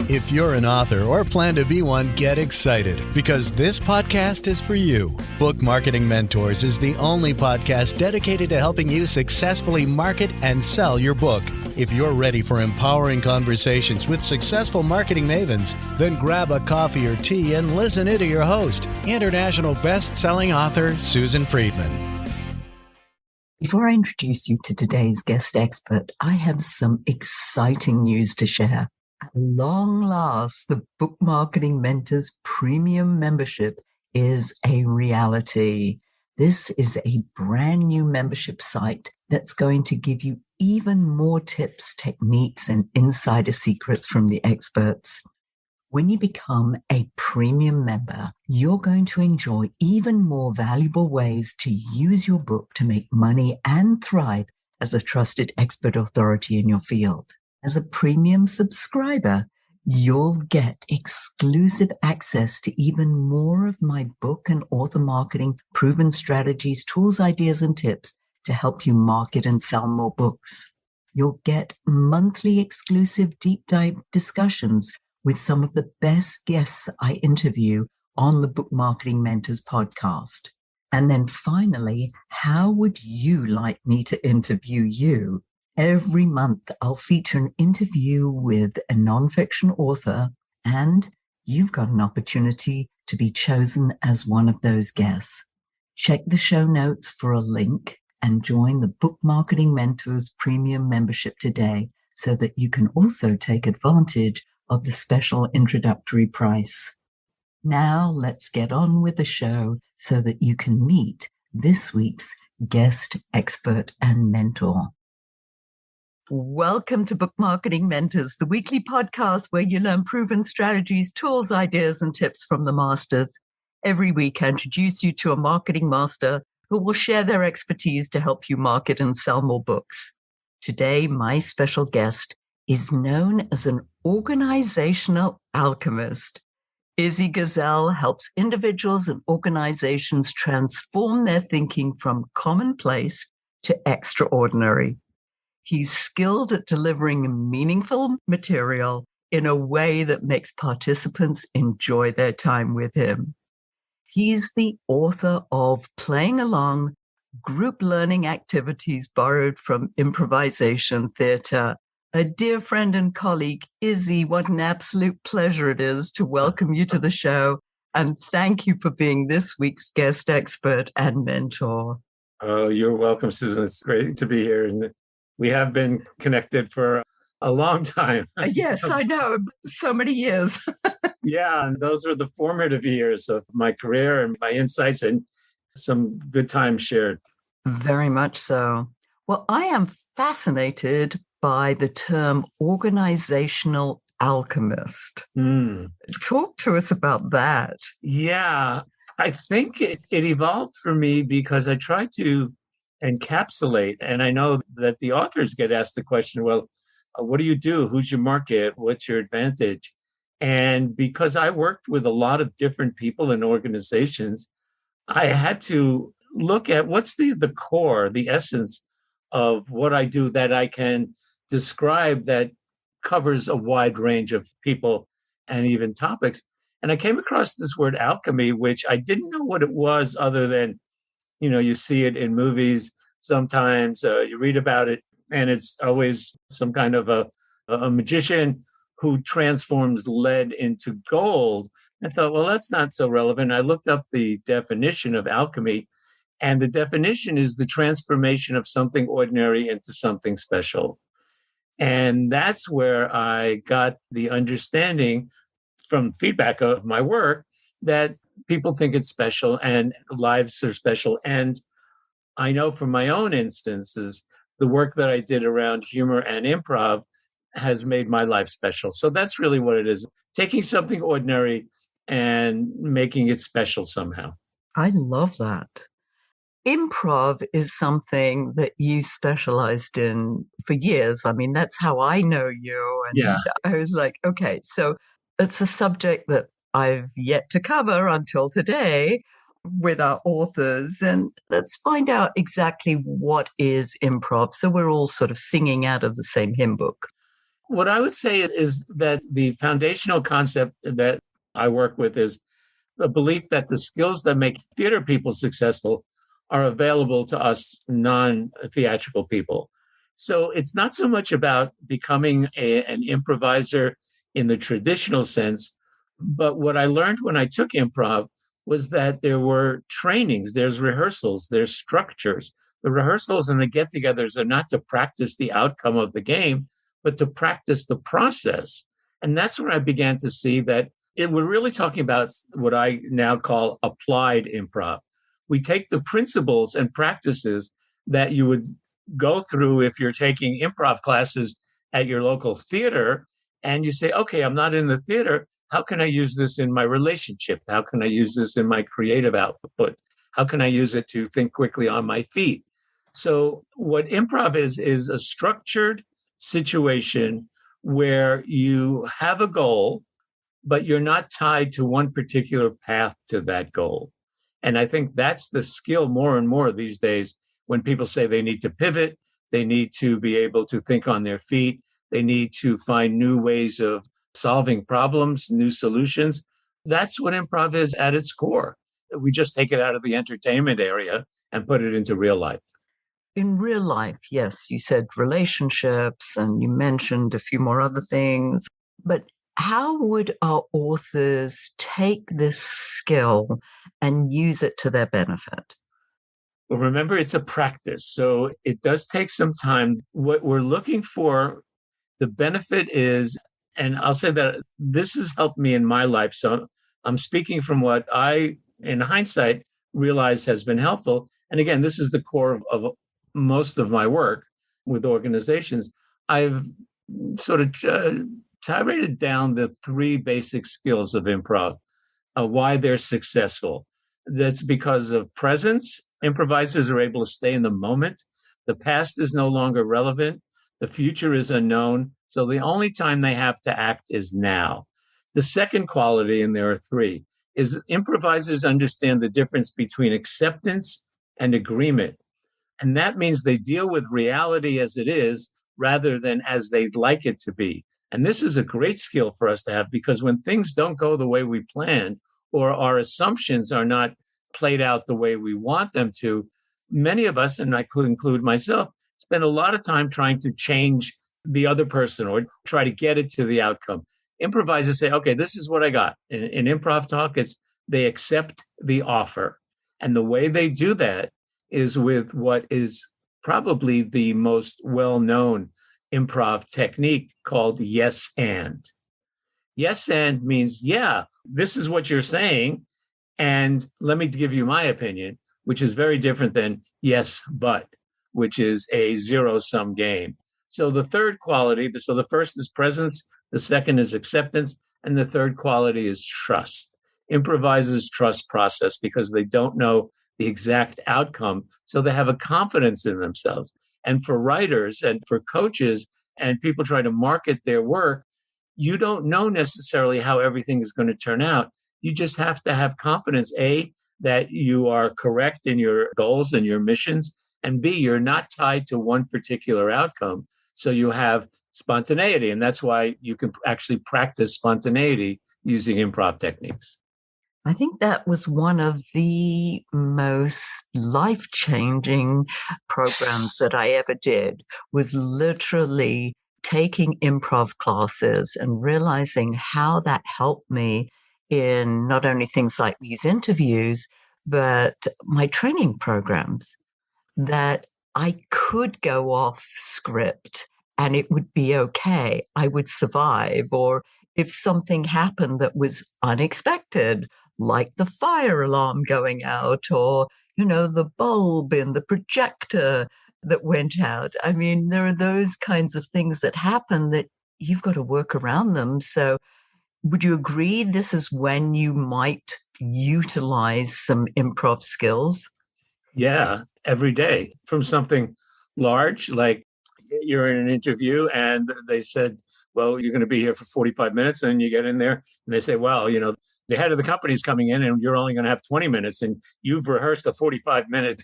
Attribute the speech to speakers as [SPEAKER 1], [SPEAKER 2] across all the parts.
[SPEAKER 1] If you're an author or plan to be one, get excited because this podcast is for you. Book Marketing Mentors is the only podcast dedicated to helping you successfully market and sell your book. If you're ready for empowering conversations with successful marketing mavens, then grab a coffee or tea and listen in to your host, international best-selling author Susan Friedmann.
[SPEAKER 2] Before I introduce you to today's guest expert, I have some exciting news to share. At long last, the Book Marketing Mentors Premium membership is a reality. This is a brand new membership site that's going to give you even more tips, techniques, and insider secrets from the experts. When you become a premium member, you're going to enjoy even more valuable ways to use your book to make money and thrive as a trusted expert authority in your field. As a premium subscriber, you'll get exclusive access to even more of my book and author marketing proven strategies, tools, ideas, and tips to help you market and sell more books. You'll get monthly exclusive deep dive discussions with some of the best guests I interview on the Book Marketing Mentors podcast. And then finally, how would you like me to interview you? Every month, I'll feature an interview with a nonfiction author, and you've got an opportunity to be chosen as one of those guests. Check the show notes for a link and join the Book Marketing Mentors Premium membership today so that you can also take advantage of the special introductory price. Now, let's get on with the show so that you can meet this week's guest expert and mentor. Welcome to Book Marketing Mentors, the weekly podcast where you learn proven strategies, tools, ideas, and tips from the masters. Every week, I introduce you to a marketing master who will share their expertise to help you market and sell more books. Today, my special guest is known as an organizational alchemist. Izzy Gesell helps individuals and organizations transform their thinking from commonplace to extraordinary. He's skilled at delivering meaningful material in a way that makes participants enjoy their time with him. He's the author of Playing Along, Group Learning Activities Borrowed from Improvisation Theater. A dear friend and colleague, Izzy, what an absolute pleasure it is to welcome you to the show. And thank you for being this week's guest expert and mentor.
[SPEAKER 3] Oh, you're welcome, Susan. It's great to be here. And we have been connected for a long time.
[SPEAKER 2] Yes, I know. So many years.
[SPEAKER 3] Yeah, and those were the formative years of my career and my insights and some good times shared.
[SPEAKER 2] Very much so. Well, I am fascinated by the term organizational alchemist. Talk to us about that.
[SPEAKER 3] Yeah, I think it evolved for me because I tried to encapsulate, and I know that the authors get asked the question, well, what do you do? Who's your market? What's your advantage? And because I worked with a lot of different people and organizations, I had to look at what's the core, the essence of what I do that I can describe that covers a wide range of people and even topics. And I came across this word alchemy, which I didn't know what it was other than, you see it in movies sometimes, you read about it, and it's always some kind of a magician who transforms lead into gold. I thought, well, that's not so relevant. I looked up the definition of alchemy, and the definition is the transformation of something ordinary into something special. And that's where I got the understanding from feedback of my work that people think it's special and lives are special. And I know from my own instances, the work that I did around humor and improv has made my life special. So that's really what it is, taking something ordinary and making it special somehow.
[SPEAKER 2] I love that. Improv is something that you specialized in for years. I mean, that's how I know you. And
[SPEAKER 3] Yeah.
[SPEAKER 2] I was like, okay, so it's a subject that I've yet to cover until today with our authors. And let's find out exactly what is improv. So we're all sort of singing out of the same hymn book.
[SPEAKER 3] What I would say is that the foundational concept that I work with is the belief that the skills that make theater people successful are available to us non-theatrical people. So it's not so much about becoming an improviser in the traditional sense, but what I learned when I took improv was that there were trainings, there's rehearsals, there's structures. The rehearsals and the get-togethers are not to practice the outcome of the game, but to practice the process. And that's where I began to see that we're really talking about what I now call applied improv. We take the principles and practices that you would go through if you're taking improv classes at your local theater, and you say, okay, I'm not in the theater. How can I use this in my relationship? How can I use this in my creative output? How can I use it to think quickly on my feet? So what improv is a structured situation where you have a goal, but you're not tied to one particular path to that goal. And I think that's the skill more and more these days when people say they need to pivot, they need to be able to think on their feet, they need to find new ways of solving problems, new solutions. That's what improv is at its core. We just take it out of the entertainment area and put it into real life.
[SPEAKER 2] In real life, yes, you said relationships and you mentioned a few more other things, but how would our authors take this skill and use it to their benefit?
[SPEAKER 3] Well, remember, it's a practice. So it does take some time. What we're looking for, the benefit is, and I'll say that this has helped me in my life. So I'm speaking from what I, in hindsight, realize has been helpful. And again, this is the core of most of my work with organizations. I've sort of tirade down the three basic skills of improv, why they're successful. That's because of presence. Improvisers are able to stay in the moment. The past is no longer relevant. The future is unknown. So the only time they have to act is now. The second quality, and there are three, is improvisers understand the difference between acceptance and agreement. And that means they deal with reality as it is rather than as they'd like it to be. And this is a great skill for us to have, because when things don't go the way we planned, or our assumptions are not played out the way we want them to, many of us, and I could include myself, spend a lot of time trying to change the other person or try to get it to the outcome. Improvisers say, okay, this is what I got. In improv talk, it's they accept the offer. And the way they do that is with what is probably the most well-known improv technique called yes and. Yes and means, yeah, this is what you're saying, and let me give you my opinion, which is very different than yes, but, which is a zero-sum game. So the third quality, so the first is presence, the second is acceptance, and the third quality is trust. Improvisers trust process because they don't know the exact outcome, so they have a confidence in themselves. And for writers and for coaches and people trying to market their work, you don't know necessarily how everything is going to turn out. You just have to have confidence, A, that you are correct in your goals and your missions, and B, you're not tied to one particular outcome. So you have spontaneity, and that's why you can actually practice spontaneity using improv techniques.
[SPEAKER 2] I think that was one of the most life-changing programs that I ever did, was literally taking improv classes and realizing how that helped me in not only things like these interviews, but my training programs, that I could go off script and it would be okay. I would survive. Or if something happened that was unexpected, like the fire alarm going out, or, the bulb in the projector that went out. I mean, there are those kinds of things that happen that you've got to work around them. So would you agree this is when you might utilize some improv skills?
[SPEAKER 3] Yeah, every day. From something large, like you're in an interview and they said, well, you're going to be here for 45 minutes, and you get in there and they say, well, the head of the company is coming in and you're only going to have 20 minutes, and you've rehearsed a 45-minute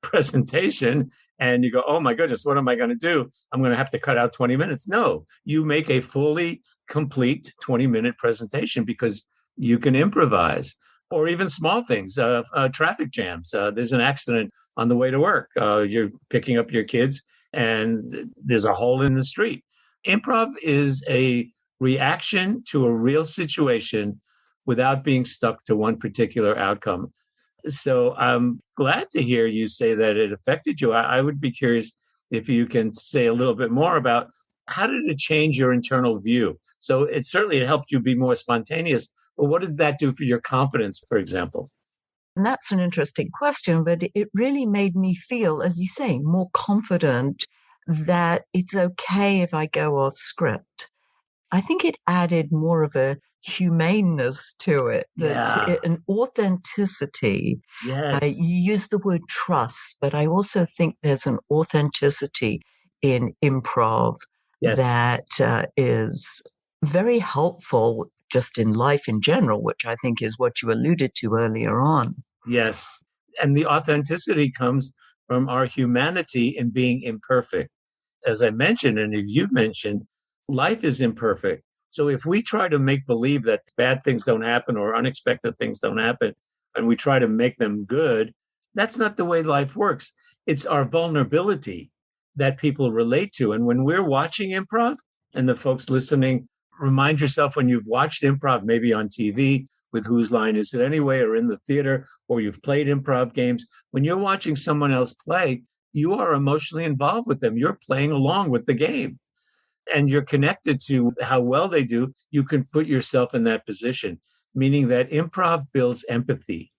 [SPEAKER 3] presentation, and you go, oh my goodness, what am I going to do? I'm going to have to cut out 20 minutes. No, you make a fully complete 20-minute presentation because you can improvise, or even small things, traffic jams. There's an accident on the way to work. You're picking up your kids and there's a hole in the street. Improv is a reaction to a real situation without being stuck to one particular outcome. So I'm glad to hear you say that it affected you. I would be curious if you can say a little bit more about how did it change your internal view? So it certainly helped you be more spontaneous, but what did that do for your confidence, for example?
[SPEAKER 2] And that's an interesting question, but it really made me feel, as you say, more confident that it's okay if I go off script. I think it added more of a humaneness to it,
[SPEAKER 3] Yeah.
[SPEAKER 2] an authenticity.
[SPEAKER 3] Yes.
[SPEAKER 2] You use the word trust, but I also think there's an authenticity in improv
[SPEAKER 3] Yes.
[SPEAKER 2] that is very helpful just in life in general, which I think is what you alluded to earlier on.
[SPEAKER 3] Yes. And the authenticity comes from our humanity in being imperfect. As I mentioned, and as you've mentioned, life is imperfect. So if we try to make believe that bad things don't happen or unexpected things don't happen, and we try to make them good, that's not the way life works. It's our vulnerability that people relate to. And when we're watching improv, and the folks listening, remind yourself when you've watched improv, maybe on TV with Whose Line Is It Anyway, or in the theater, or you've played improv games, when you're watching someone else play, you are emotionally involved with them. You're playing along with the game and you're connected to how well they do. You can put yourself in that position, meaning that improv builds empathy.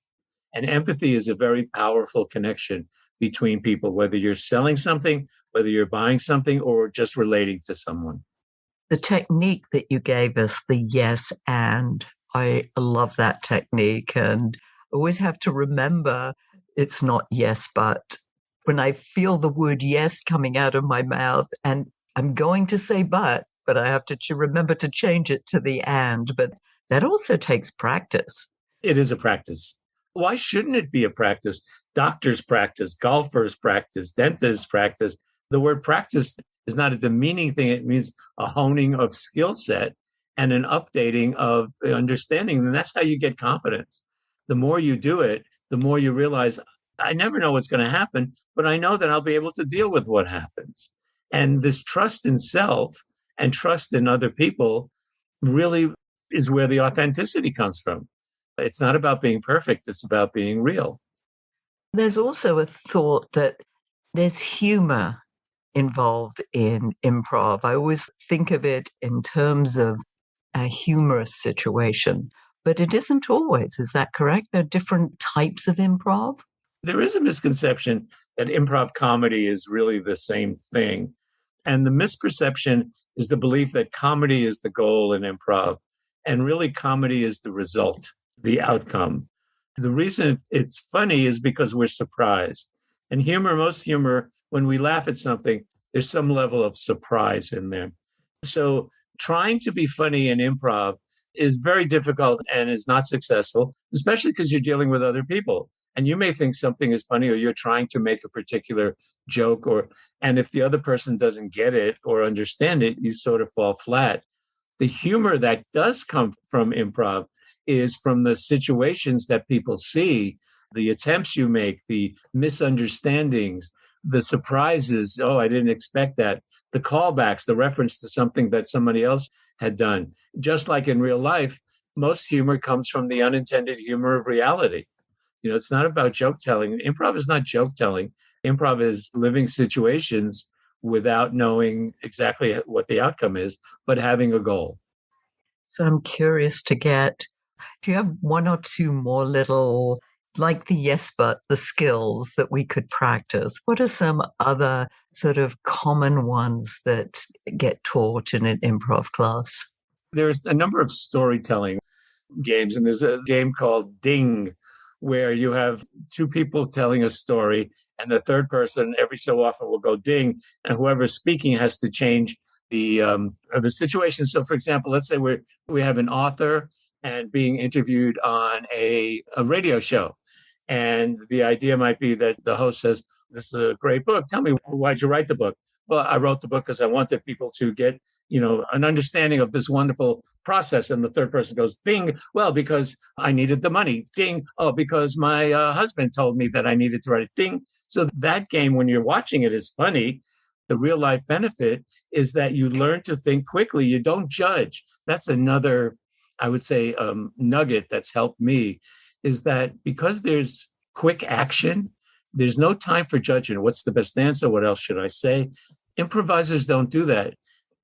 [SPEAKER 3] And empathy is a very powerful connection between people, whether you're selling something, whether you're buying something, or just relating to someone.
[SPEAKER 2] The technique that you gave us, the yes and, I love that technique. And always have to remember it's not yes, but when I feel the word yes coming out of my mouth and I'm going to say but I have to remember to change it to the and. But that also takes practice.
[SPEAKER 3] It is a practice. Why shouldn't it be a practice? Doctors practice, golfers practice, dentists practice. The word practice is not a demeaning thing. It means a honing of skill set and an updating of understanding. And that's how you get confidence. The more you do it, the more you realize, I never know what's going to happen, but I know that I'll be able to deal with what happens. And this trust in self and trust in other people really is where the authenticity comes from. It's not about being perfect, it's about being real.
[SPEAKER 2] There's also a thought that there's humor involved in improv. I always think of it in terms of a humorous situation, but it isn't always. Is that correct? There are different types of improv.
[SPEAKER 3] There is a misconception that improv comedy is really the same thing. And the misperception is the belief that comedy is the goal in improv, and really comedy is the result, the outcome. The reason it's funny is because we're surprised. And humor, most humor, when we laugh at something, there's some level of surprise in there. So trying to be funny in improv is very difficult and is not successful, especially because you're dealing with other people. And you may think something is funny, or you're trying to make a particular joke, and if the other person doesn't get it or understand it, you sort of fall flat. The humor that does come from improv is from the situations that people see, the attempts you make, the misunderstandings, the surprises. Oh, I didn't expect that. The callbacks, the reference to something that somebody else had done. Just like in real life, most humor comes from the unintended humor of reality. It's not about joke telling. Improv is not joke telling. Improv is living situations without knowing exactly what the outcome is, but having a goal.
[SPEAKER 2] So I'm curious to get, do you have one or two more little, like the yes, but the skills that we could practice? What are some other sort of common ones that get taught in an improv class?
[SPEAKER 3] There's a number of storytelling games, and there's a game called Ding, where you have two people telling a story, and the third person every so often will go ding, and whoever's speaking has to change the situation. So, for example, let's say we have an author and being interviewed on a radio show, and the idea might be that the host says, this is a great book. Tell me, why'd you write the book? Well, I wrote the book because I wanted people to get, an understanding of this wonderful process. And the third person goes, ding. Well, because I needed the money. Ding. Oh, because my husband told me that I needed to write it. Ding. So that game, when you're watching it, is funny. The real life benefit is that you learn to think quickly. You don't judge. That's another, I would say, nugget that's helped me, is that because there's quick action, there's no time for judging. What's the best answer? What else should I say? Improvisers don't do that.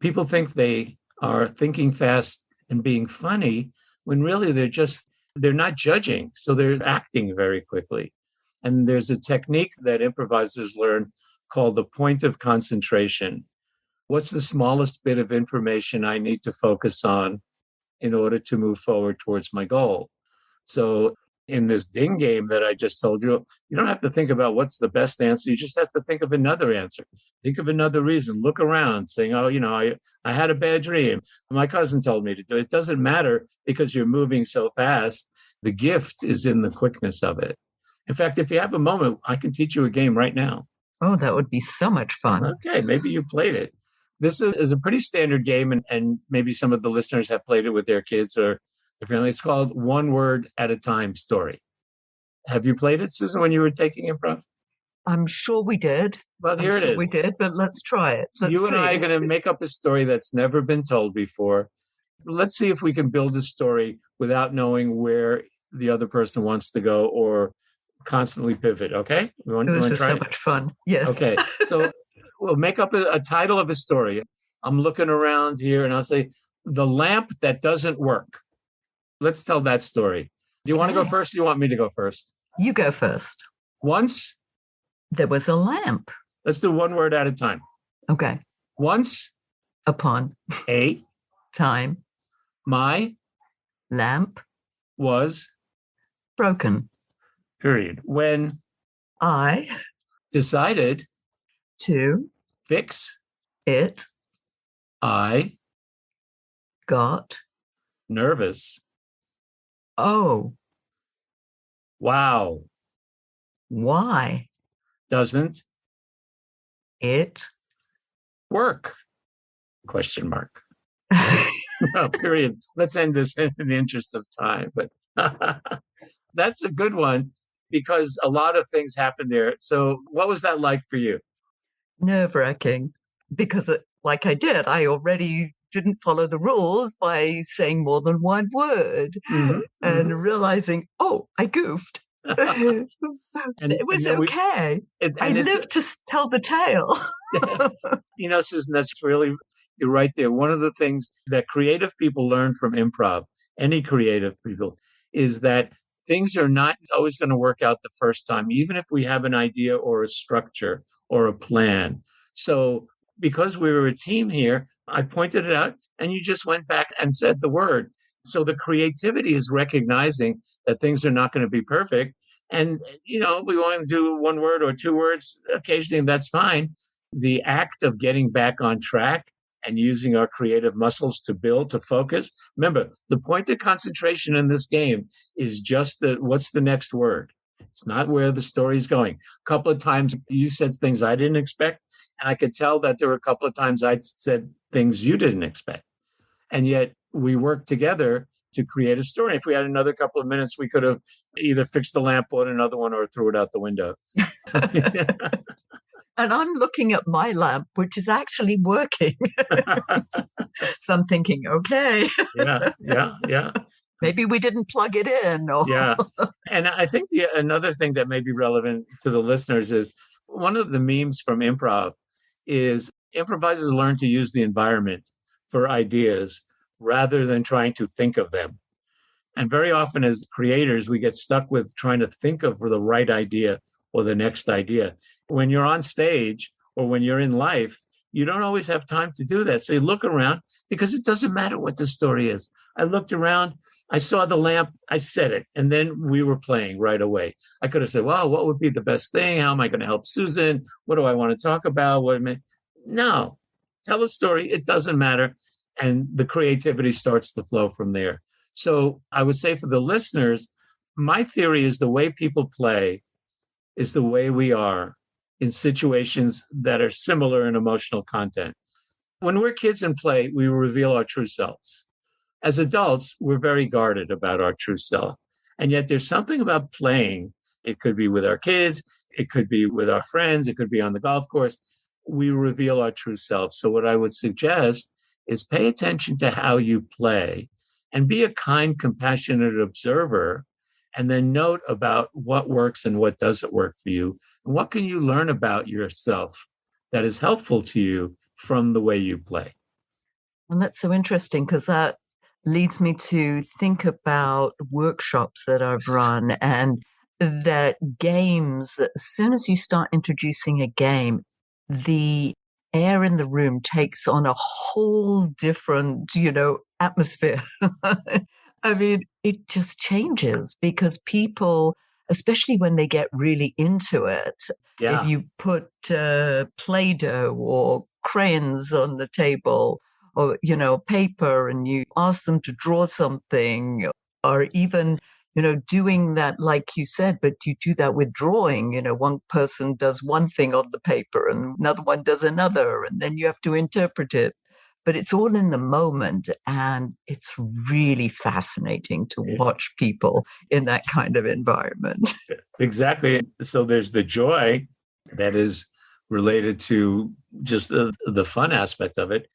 [SPEAKER 3] People think they are thinking fast and being funny when really they're not judging. So they're acting very quickly. And there's a technique that improvisers learn called the point of concentration. What's the smallest bit of information I need to focus on in order to move forward towards my goal? So in this ding game that I just told you, you don't have to think about what's the best answer. You just have to think of another answer. Think of another reason. Look around saying, I had a bad dream. My cousin told me to do it. It doesn't matter because you're moving so fast. The gift is in the quickness of it. In fact, if you have a moment, I can teach you a game right now.
[SPEAKER 2] Oh, that would be so much fun.
[SPEAKER 3] Okay, maybe you've played it. This is a pretty standard game, and maybe some of the listeners have played it with their kids or their family. It's called One Word at a Time Story. Have you played it, Susan, when you were taking improv?
[SPEAKER 2] I'm sure we did.
[SPEAKER 3] Well, here it is.
[SPEAKER 2] We did, but let's try it.
[SPEAKER 3] You and I are going to make up a story that's never been told before. Let's see if we can build a story without knowing where the other person wants to go or constantly pivot. Okay?
[SPEAKER 2] This is so much fun. Yes.
[SPEAKER 3] Okay. So we'll make up a title of a story. I'm looking around here and I'll say, The Lamp That Doesn't Work. Let's tell that story. Do you want to go first or do you want me to go first?
[SPEAKER 2] You go first.
[SPEAKER 3] Once
[SPEAKER 2] there was a lamp.
[SPEAKER 3] Let's do one word at a time.
[SPEAKER 2] Okay.
[SPEAKER 3] Once
[SPEAKER 2] upon
[SPEAKER 3] a
[SPEAKER 2] time
[SPEAKER 3] my
[SPEAKER 2] lamp
[SPEAKER 3] was
[SPEAKER 2] broken.
[SPEAKER 3] Period. When
[SPEAKER 2] I
[SPEAKER 3] decided
[SPEAKER 2] to
[SPEAKER 3] fix
[SPEAKER 2] it,
[SPEAKER 3] I
[SPEAKER 2] got
[SPEAKER 3] nervous.
[SPEAKER 2] Oh.
[SPEAKER 3] Wow.
[SPEAKER 2] Why
[SPEAKER 3] doesn't
[SPEAKER 2] it
[SPEAKER 3] work? Question mark. No, period. Let's end this in the interest of time. But that's a good one because a lot of things happen there. So what was that like for you?
[SPEAKER 2] Nerve-wracking because like I did, I already didn't follow the rules by saying more than one word and realizing, I goofed. It was okay. I lived to tell the tale.
[SPEAKER 3] Susan, that's really, you're right there. One of the things that creative people learn from improv, any creative people, is that things are not always going to work out the first time, even if we have an idea or a structure or a plan. So because we were a team here, I pointed it out and you just went back and said the word. So the creativity is recognizing that things are not going to be perfect. And, we want to do one word or two words occasionally, and that's fine. The act of getting back on track and using our creative muscles to build, to focus. Remember, the point of concentration in this game is just what's the next word. It's not where the story's going. A couple of times you said things I didn't expect, and I could tell that there were a couple of times I said things you didn't expect. And yet we worked together to create a story. If we had another couple of minutes, we could have either fixed the lamp, bought another one, or threw it out the window.
[SPEAKER 2] And I'm looking at my lamp, which is actually working. So I'm thinking, okay.
[SPEAKER 3] Yeah.
[SPEAKER 2] Maybe we didn't plug it in.
[SPEAKER 3] Yeah. And I think another thing that may be relevant to the listeners is one of the memes from improv is improvisers learn to use the environment for ideas rather than trying to think of them. And very often as creators, we get stuck with trying to think of the right idea or the next idea. When you're on stage or when you're in life, you don't always have time to do that. So you look around because it doesn't matter what the story is. I looked around, I saw the lamp, I said it, and then we were playing right away. I could have said, well, what would be the best thing? How am I going to help Susan? What do I want to talk about? No, tell a story. It doesn't matter. And the creativity starts to flow from there. So I would say for the listeners, my theory is the way people play is the way we are in situations that are similar in emotional content. When we're kids and play, we reveal our true selves. As adults, we're very guarded about our true self. And yet there's something about playing. It could be with our kids, it could be with our friends, it could be on the golf course. We reveal our true self. So what I would suggest is pay attention to how you play and be a kind, compassionate observer, and then note about what works and what doesn't work for you. And what can you learn about yourself that is helpful to you from the way you play?
[SPEAKER 2] And that's so interesting because that leads me to think about workshops that I've run and that games, as soon as you start introducing a game, the air in the room takes on a whole different, atmosphere. I mean, it just changes because people, especially when they get really into it, if
[SPEAKER 3] Yeah.
[SPEAKER 2] you put Play-Doh or crayons on the table or, paper, and you ask them to draw something, or even, doing that, like you said, but you do that with drawing, one person does one thing on the paper and another one does another, and then you have to interpret it. But it's all in the moment, and it's really fascinating to watch people in that kind of environment.
[SPEAKER 3] Exactly. So there's the joy that is related to just the fun aspect of it.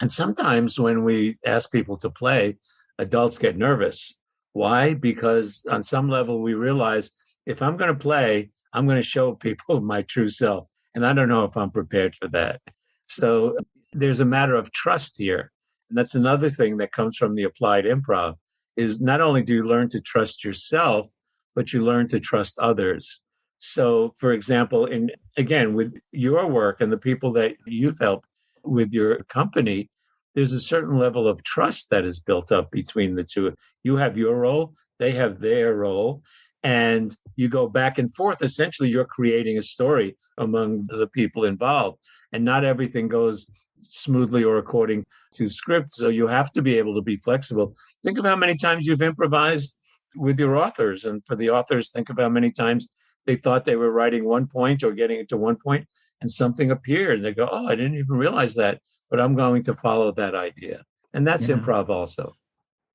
[SPEAKER 3] And sometimes when we ask people to play, adults get nervous. Why? Because on some level, we realize if I'm going to play, I'm going to show people my true self. And I don't know if I'm prepared for that. So there's a matter of trust here. And that's another thing that comes from the applied improv is not only do you learn to trust yourself, but you learn to trust others. So, for example, again, with your work and the people that you've helped with your company, there's a certain level of trust that is built up between the two. You have your role, they have their role, and you go back and forth. Essentially, you're creating a story among the people involved, and not everything goes smoothly or according to script. So you have to be able to be flexible. Think of how many times you've improvised with your authors, and for the authors, think of how many times they thought they were writing one point or getting it to one point, and something appeared. They go, "Oh, I didn't even realize that, but I'm going to follow that idea." And that's improv also.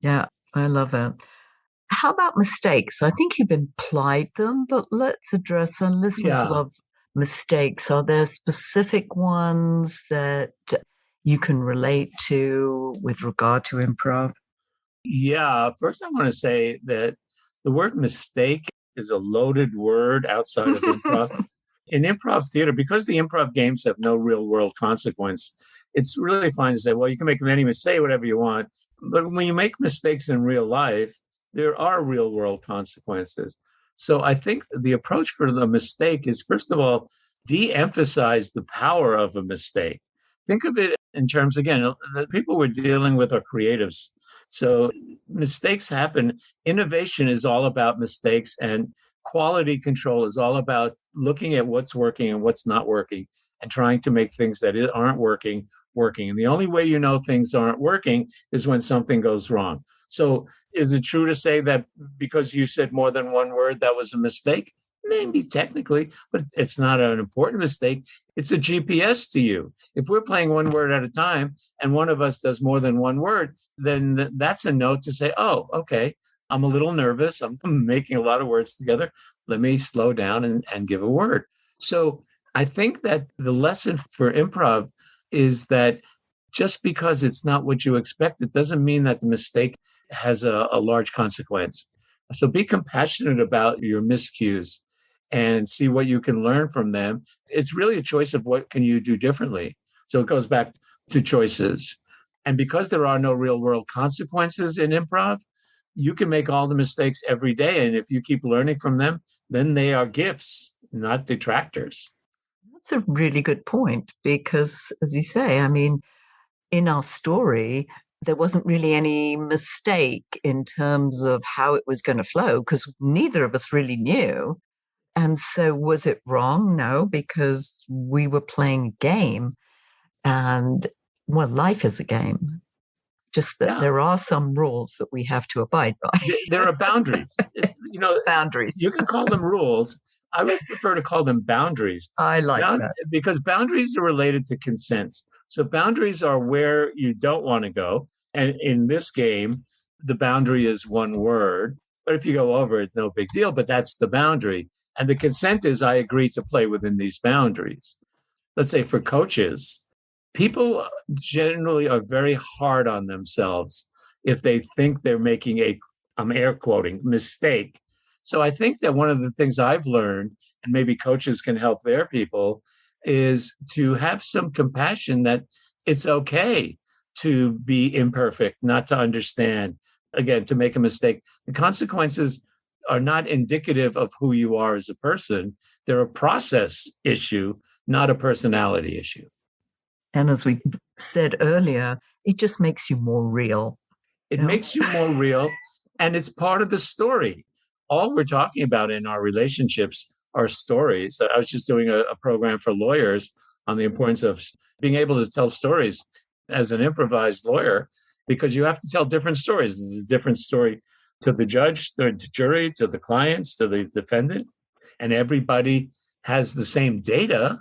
[SPEAKER 2] Yeah, I love it. How about mistakes? I think you've implied them, but let's address, and listeners
[SPEAKER 3] Yeah.
[SPEAKER 2] love mistakes. Are there specific ones that you can relate to with regard to improv?
[SPEAKER 3] Yeah. First, I want to say that the word mistake is a loaded word outside of improv. In improv theater, because the improv games have no real world consequence, it's really fine to say, well, you can make any mistake, whatever you want. But when you make mistakes in real life, there are real world consequences. So I think the approach for the mistake is, first of all, de-emphasize the power of a mistake. Think of it in terms, again, the people we're dealing with are creatives. So mistakes happen. Innovation is all about mistakes, and quality control is all about looking at what's working and what's not working and trying to make things that aren't working. And the only way you know things aren't working is when something goes wrong. So is it true to say that because you said more than one word, that was a mistake? Maybe technically, but it's not an important mistake. It's a GPS to you. If we're playing one word at a time and one of us does more than one word, then that's a note to say, oh, okay, I'm a little nervous. I'm making a lot of words together. Let me slow down and give a word. So I think that the lesson for improv is that just because it's not what you expect, it doesn't mean that the mistake has a large consequence. So be compassionate about your miscues and see what you can learn from them. It's really a choice of what can you do differently. So it goes back to choices. And because there are no real world consequences in improv, you can make all the mistakes every day. And if you keep learning from them, then they are gifts, not detractors.
[SPEAKER 2] That's a really good point because, as you say, I mean, in our story, there wasn't really any mistake in terms of how it was going to flow because neither of us really knew. And so was it wrong? No, because we were playing a game, and well, life is a game. Just that
[SPEAKER 3] Yeah.
[SPEAKER 2] there are some rules that we have to abide by.
[SPEAKER 3] There are boundaries.
[SPEAKER 2] Boundaries.
[SPEAKER 3] You can call them rules, I would prefer to call them boundaries.
[SPEAKER 2] I like that.
[SPEAKER 3] Because boundaries are related to consents. So boundaries are where you don't want to go. And in this game, the boundary is one word. But if you go over it, no big deal. But that's the boundary. And the consent is I agree to play within these boundaries. Let's say for coaches, people generally are very hard on themselves if they think they're making I'm air quoting, mistake. So I think that one of the things I've learned, and maybe coaches can help their people, is to have some compassion that it's okay to be imperfect, not to understand, again, to make a mistake. The consequences are not indicative of who you are as a person. They're a process issue, not a personality issue.
[SPEAKER 2] And as we said earlier, it just makes you more real.
[SPEAKER 3] It makes you more real, and it's part of the story. All we're talking about in our relationships are stories. I was just doing a program for lawyers on the importance of being able to tell stories as an improvised lawyer, because you have to tell different stories. This is a different story to the judge, the jury, to the clients, to the defendant, and everybody has the same data,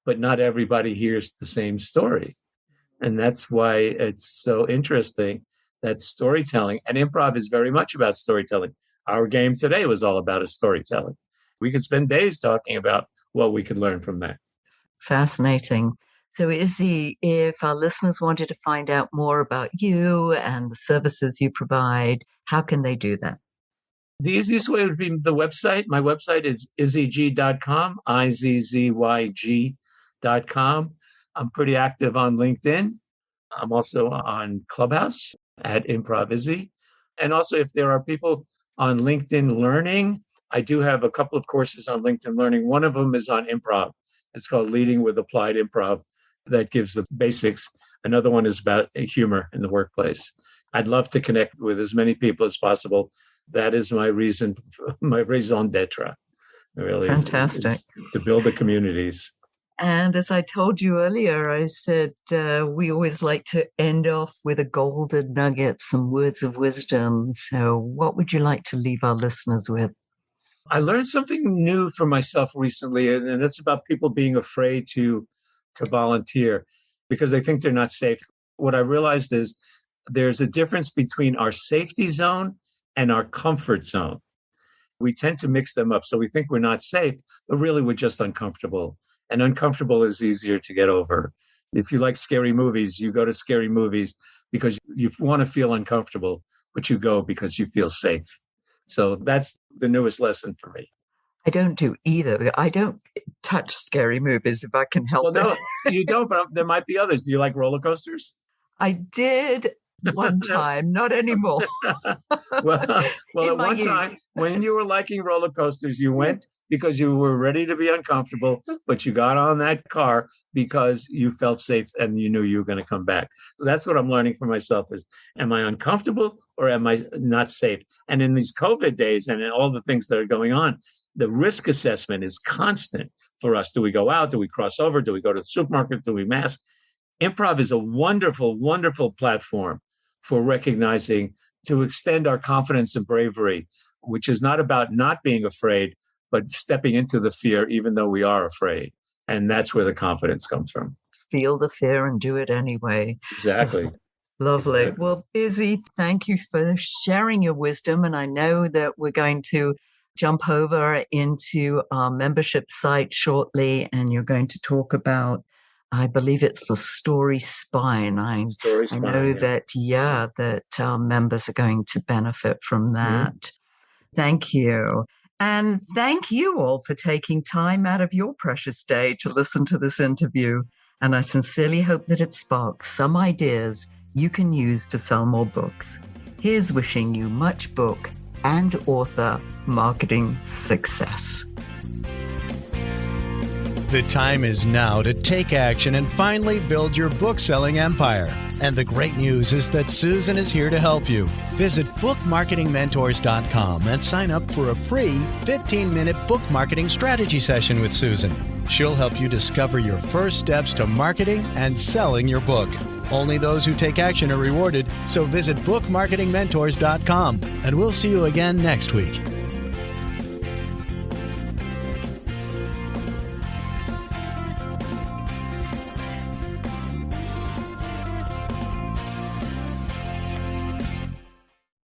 [SPEAKER 3] but not everybody hears the same story. And that's why it's so interesting that storytelling, and improv is very much about storytelling. Our game today was all about a storytelling. We could spend days talking about what we could learn from that.
[SPEAKER 2] Fascinating. So Izzy, if our listeners wanted to find out more about you and the services you provide, how can they do that?
[SPEAKER 3] The easiest way would be the website. My website is izzyg.com, izzyg.com. I'm pretty active on LinkedIn. I'm also on Clubhouse at Improv Izzy. And also, if there are people on LinkedIn Learning, I do have a couple of courses on LinkedIn Learning. One of them is on improv. It's called Leading with Applied Improv. That gives the basics. Another one is about humor in the workplace. I'd love to connect with as many people as possible. That is my raison d'etre. Really,
[SPEAKER 2] fantastic.
[SPEAKER 3] is to build the communities.
[SPEAKER 2] And as I told you earlier, I said we always like to end off with a golden nugget, some words of wisdom. So what would you like to leave our listeners with?
[SPEAKER 3] I learned something new for myself recently, and that's about people being afraid to volunteer because they think they're not safe. What I realized is there's a difference between our safety zone and our comfort zone. We tend to mix them up. So we think we're not safe, but really we're just uncomfortable. And uncomfortable is easier to get over. If you like scary movies, you go to scary movies because you want to feel uncomfortable, but you go because you feel safe. So that's the newest lesson for me.
[SPEAKER 2] I don't do either. I don't touch scary movies if I can help it.
[SPEAKER 3] No, you don't, but there might be others. Do you like roller coasters?
[SPEAKER 2] I did one time, not anymore.
[SPEAKER 3] well, at one time, when you were liking roller coasters, you went because you were ready to be uncomfortable, but you got on that car because you felt safe and you knew you were going to come back. So that's what I'm learning for myself is, am I uncomfortable or am I not safe? And in these COVID days and in all the things that are going on, the risk assessment is constant for us. Do we go out? Do we cross over? Do we go to the supermarket? Do we mask? Improv is a wonderful, wonderful platform for recognizing to extend our confidence and bravery, which is not about not being afraid, but stepping into the fear, even though we are afraid. And that's where the confidence comes from.
[SPEAKER 2] Feel the fear and do it anyway.
[SPEAKER 3] Exactly.
[SPEAKER 2] Lovely.
[SPEAKER 3] Exactly.
[SPEAKER 2] Well, Izzy, thank you for sharing your wisdom. And I know that we're going to jump over into our membership site shortly, and you're going to talk about, I believe it's the story spine. I know that our members are going to benefit from that. Mm-hmm. Thank you. And thank you all for taking time out of your precious day to listen to this interview. And I sincerely hope that it sparks some ideas you can use to sell more books. Here's wishing you much book and author marketing success.
[SPEAKER 1] The time is now to take action and finally build your book-selling empire. And the great news is that Susan is here to help you. Visit bookmarketingmentors.com and sign up for a free 15-minute book marketing strategy session with Susan. She'll help you discover your first steps to marketing and selling your book. Only those who take action are rewarded, so visit bookmarketingmentors.com, and we'll see you again next week.